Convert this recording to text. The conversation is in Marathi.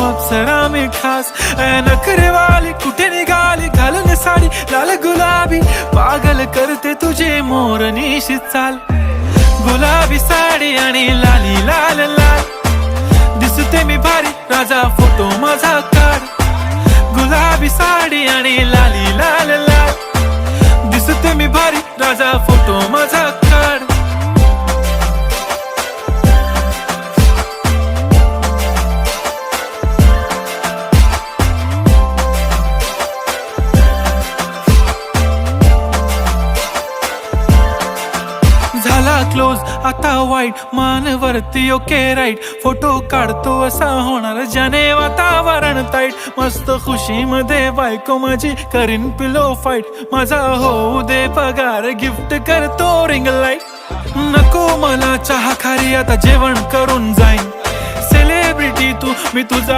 अप्सरा मी खास नखरे वाली कुठे निघाली घालून साडी लाल गुलाबी पागल करते तुझे मोरनीशी चाल गुलाबी साडी आणि लाली लाल लाल दिसते मी भारी राजा फोटो माझा काढ गुलाबी साडी आणि लाली लाल लाल दिसते मी भारी राजा फोटो माझा काढ झाला क्लोज आता वाईट मानवरती ओके राईट फोटो काढतो असा होणार ज्याने वातावरण ताईट मस्त खुशी मध्ये बायको माझी करीन पिलो फाईट माझा होऊ दे पगार गिफ्ट करतो रिंग लाईट नको मला चहा खारी आता जेवण करून जाईन सेलिब्रिटी तू मी तुझा